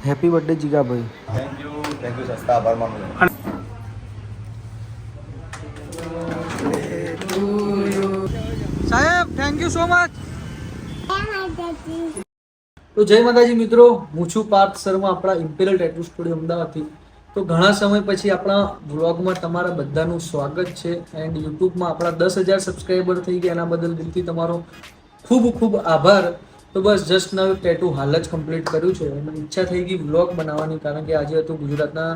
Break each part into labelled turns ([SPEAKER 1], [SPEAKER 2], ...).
[SPEAKER 1] Happy birthday Jigabhai.
[SPEAKER 2] Thank you સસ્તા આભાર માનું.
[SPEAKER 1] સાહેબ થેન્ક યુ સો મચ. તો જય માતાજી મિત્રો, હું છું પાર્થ શર્મા આપણા ઇમ્પિરિયલ ટેટુ સ્ટુડિયો અમદાવાદથી. તો ઘણા સમય પછી આપણા વ્લોગમાં તમારા બધાનું સ્વાગત છે. એન્ડ યુટ્યુબમાં આપણા 10,000 સબસ્ક્રાઈબર થઈ ગયા, એના બદલ દિલથી તમારો ખૂબ ખૂબ આભાર. તો બસ જસ્ટ નવું ટેટુ હાલ જ કમ્પ્લીટ કર્યું છે અને ઈચ્છા થઈ ગઈ વ્લોગ બનાવવાની, કારણ કે આજે હતું ગુજરાતના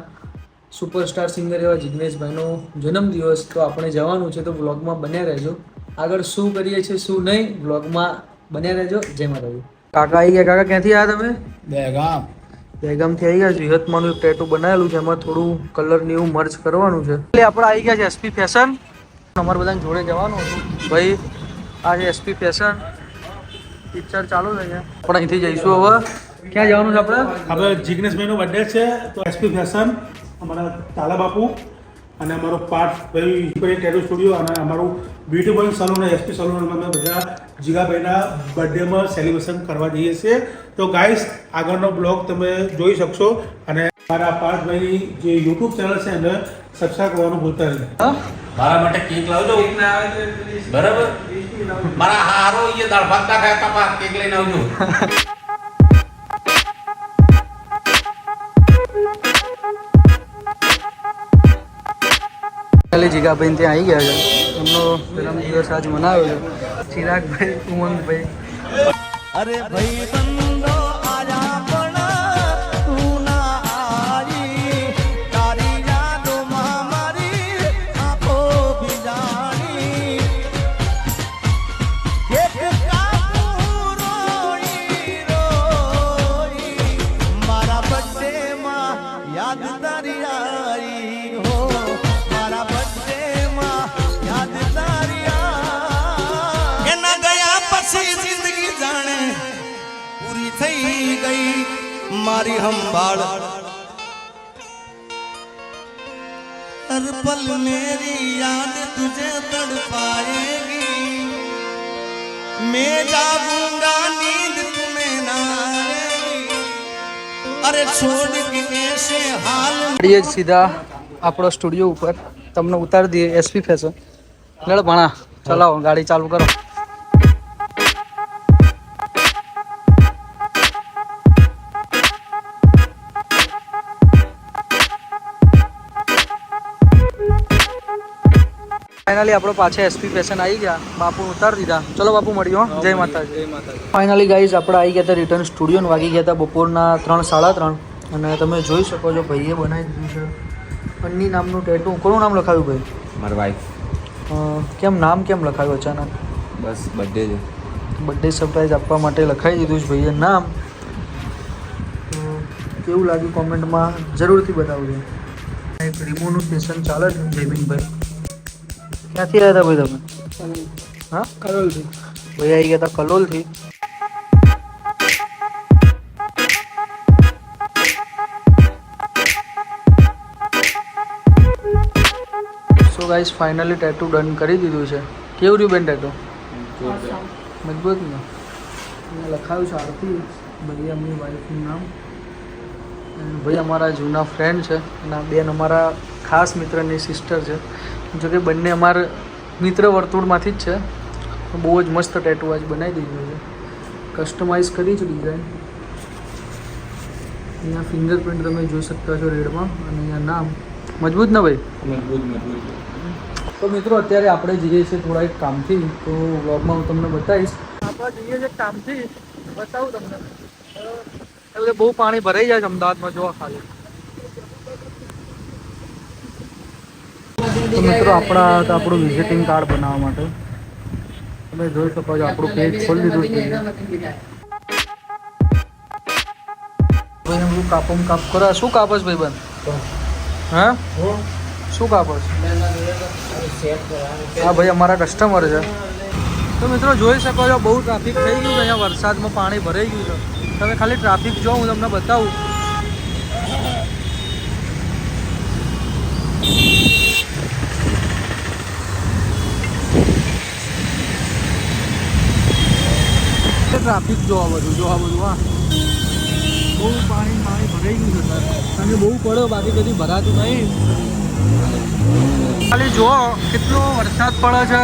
[SPEAKER 1] સુપરસ્ટાર સિંગર એવા જિગ્નેશભાઈનો જન્મદિવસ. તો આપણે જવાનું છે, તો વ્લોગમાં બન્યા રહેજો. આગળ શું કરીએ છીએ શું નહીં વ્લોગમાં બન્યા રહેજો. જય માતાજી. કાકા આવી ગયા. કાકા ક્યાંથી આવ્યા તમે? દહેગામથી આવી ગયા. વિહતમાંનું એક ટેટુ બનાવેલું છે, એમાં થોડું કલર ને એવું મર્જ કરવાનું છે. એટલે આપણે આવી ગયા છે એસપી ફેશન. અમારે બધાને જોડે જવાનું હતું ભાઈ. આ છે એસપી ફેશન, પિક્ચર ચાલુ છે અહીંયા. આપણે અહીંથી જઈશું. હવે ક્યાં જવાનું છે આપણે?
[SPEAKER 3] આપણે જિગ્નેશભાઈનો બર્થડે છે, તો એસપી ફેશન અમારા તાલા બાપુ અને અમારો પાર્થ ભાઈ ટેટુ સ્ટુડિયો અને અમારું બ્યુટી પોઈન્ટ સલૂન અને એસપી સલૂનમાં અમે બધા જીગાભાઈના બર્થડેમાં સેલિબ્રેશન કરવા જઈએ છીએ. તો ગાઈસ આગળનો બ્લોગ તમે જોઈ શકશો અને મારા પાર્થભાઈની જે યુટ્યુબ ચેનલ છે એને સબસ્ક્રાઈબ કરવાનું ભૂલતા નહીં.
[SPEAKER 4] મારા માટે કેક લાવજો. બરાબર, મારા હારો એ દાળ ભાત ના ખાય પાપા, કેક લઈને આવજો.
[SPEAKER 1] જીગાભાઈ ત્યાં આવી ગયા છે. એમનો જન્મદિવસ આજ મનાવ્યો છે. ચિરાગભાઈ, ઉમંગભાઈ.
[SPEAKER 5] અરે ભાઈ બંદો આજા પણ તું ના આવી, તારી યાદોમાં મારી આંખો ભીજાણી. એક કાપું રોઈ રોઈ, મારા બર્થડેમાં યાદ તારી આવી હો. મારા બર્થડેમાં યાદ તારી આવી. એના ગયા પછી જિંદગી જાણે પૂરી થઈ ગઈ મારી સંભાળ. हर पल मेरी याद तुझे तड़पाएगी, मैं जागूंगा नींद तुम्हें ना आएगी. अरे छोड़ के ऐसे हाल
[SPEAKER 1] મળીએ જ સીધા આપણો સ્ટુડિયો ઉપર. તમને ઉતારી દઈએ એસપી ફેશન. લડ ભણા ચલાવો, ગાડી ચાલુ કરો. ફાઇનલી આપણો પાછા એસપી ફેશન આવી ગયા. બાપુ ઉતારી દીધા. ચલો બાપુ મળ્યો. જય માતાજી. ફાઇનલી ગાઈઝ આપણે આવી ગયા હતા રિટર્ન સ્ટુડિયો. વાગી ગયા હતા બપોરના 3, 3:30 અને તમે જોઈ શકો છો ભાઈએ બનાવી દીધું છે અન્ની નામનું ટેટુ. કોનું નામ લખાવ્યું ભાઈ?
[SPEAKER 2] મારી વાઈફ.
[SPEAKER 1] કેમ નામ કેમ લખાવ્યું અચાનક?
[SPEAKER 2] બસ બર્થડે છે,
[SPEAKER 1] બર્થડે સરપ્રાઈઝ આપવા માટે લખાવી દીધું છે ભાઈએ નામ. તો કેવું લાગ્યું કોમેન્ટમાં જરૂરથી બતાવજો. એક રિમોનું સેશન ચાલે છે. જયબીનભાઈ ક્યાંથી આવ્યા હતા ભાઈ તમે? હા, કલોલથી. ભાઈ આવી ગયા હતા કલોલથી. So guys finally tattoo done કરી દીધું છે. કેવું રહ્યું બેન ટેટુ? મજબૂત ને? લખાયું છે આરતી. ભાઈ એમની વાઈફનું નામ. ભાઈ અમારા જૂના ફ્રેન્ડ છે. અને બેન અમારા ખાસ મિત્રની સિસ્ટર છે. જો કે બંને અમારા મિત્ર વર્તુળમાંથી જ છે. બહુ જ મસ્ત ટેટુ આજ બનાવી દીધું છે. કસ્ટમાઇઝ કરી છે ડિઝાઇન. અહીંયા ફિંગરપ્રિન્ટ તમે જોઈ શકતા છો રેડમાં, અને અહીંયા નામ. મજબૂત ને ભાઈ? તો મિત્રો અત્યારે આપણે જઈએ છીએ થોડા એક કામથી. તો વ્લોગમાં હું તમને બતાવીશ. આપણે જઈએ છીએ કામથી, બતાવું તમને. એટલે બહુ પાણી ભરાઈ જાય છે અમદાવાદમાં. જોવા ખાલી. તો મિત્રો આપણા આપણું વિઝિટિંગ કાર્ડ બનાવવા માટે તમે જોઈ શકો છો. આપણું પેજ ખોલી દીધું છે. ભાઈ હું કાપમ કાપ કરો. શું કાપસ ભાઈ બંધ? હા, શું કાપસ? હા ભાઈ અમારા કસ્ટમર છે. તો મિત્રો જોઈ શકો છો બહુ ટ્રાફિક થઈ ગયું છે અહીંયા. વરસાદમાં પાણી ભરાઈ ગયું છે. તમે ખાલી ટ્રાફિક જો, હું તમને બતાવું. ટ્રાફિક જો આ બધું, હા બહુ પાણી ભરાઈ ભરાઈ ગયું છે સર, કારણ કે બહુ પડ્યો, બાકી કદી ભરાતું નહીં. ખાલી જુઓ કેટલો વરસાદ પડે છે,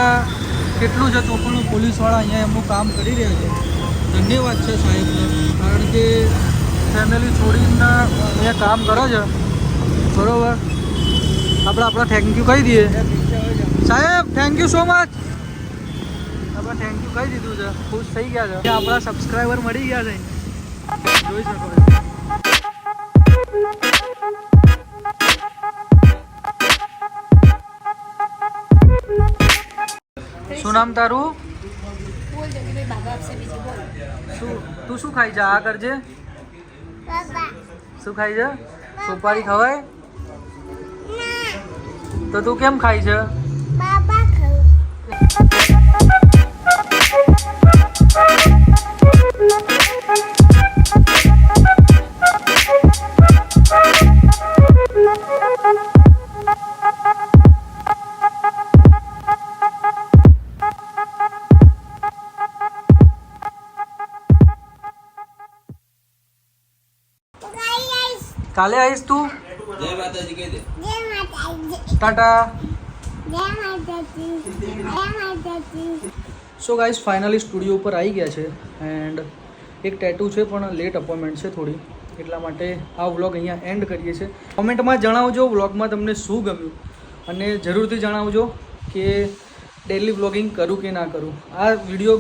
[SPEAKER 1] કેટલું છે, તો પણ પોલીસવાળા અહીંયા એમનું કામ કરી રહ્યા છે. ધન્યવાદ છે સાહેબને, કારણ કે ફેમિલી છોડીને અહીંયા કામ કરે છે. બરોબર, આપણે થેન્ક યુ કહી દઈએ. સાહેબ થેન્ક યુ સો મચ. આપણે થેન્ક યુ કહી દીધું છે, ખુશ થઈ ગયા છે. આપણા સબસ્ક્રાઈબર મળી ગયા છે, જોઈ શકો છો. શું નામ તારું? તું શું ખાઈ છે? આ કરજે. શું ખાઈ છે? સોપારી ખવાય? તો તું કેમ ખાઈ છે? કાલે આવીશ તું?
[SPEAKER 4] જય માતાજી કહી દે.
[SPEAKER 1] Tata. So guys finally studio ઉપર આવી ગયા છે એન્ડ એક ટેટુ છે પણ લેટ અપોઇન્ટમેન્ટ છે થોડી, એટલા માટે આ વ્લોગ અહીંયા એન્ડ કરીએ છીએ. કોમેન્ટમાં જણાવજો વ્લોગમાં તમને શું ગમ્યું અને જરૂરથી જણાવજો કે ડેલી વ્લોગિંગ કરું કે ના કરું. આ વિડીયો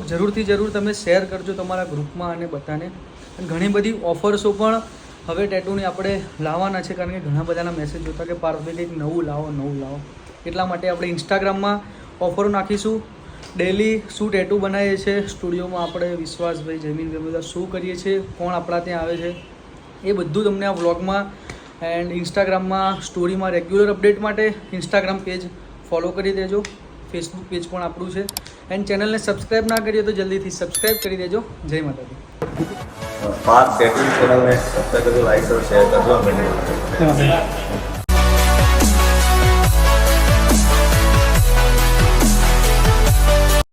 [SPEAKER 1] જરૂર તમે શેર કરજો તમારા ગ્રુપમાં અને બધાને. અને ઘણી બધી ઓફર્સો પણ હવે ટેટુની આપણે લાવવાના છે, કારણ કે ઘણા બધાના મેસેજ જોતા કે પાર્થભાઈ કંઈક નવું લાવો. એટલા માટે આપણે ઇન્સ્ટાગ્રામમાં ઓફરો નાખીશું. ડેલી શું ટેટુ બનાવીએ છીએ સ્ટુડિયોમાં આપણે, વિશ્વાસભાઈ, જમીનભાઈ, બધા શું કરીએ છીએ, કોણ આપણા ત્યાં આવે છે, એ બધું તમને આ વ્લોગમાં એન્ડ ઇન્સ્ટાગ્રામમાં સ્ટોરીમાં રેગ્યુલર અપડેટ માટે ઇન્સ્ટાગ્રામ પેજ ફોલો કરી દેજો. ફેસબુક પેજ પણ આપણું છે એન્ડ ચેનલને સબસ્ક્રાઈબ ના કરીએ તો જલ્દીથી સબસ્ક્રાઈબ કરી દેજો. જય માતાજી.
[SPEAKER 2] પાર્થ ટેટુ ચેનલને સબસ્ક્રાઇબ કરજો, લાઈક કરો, શેર કરજો.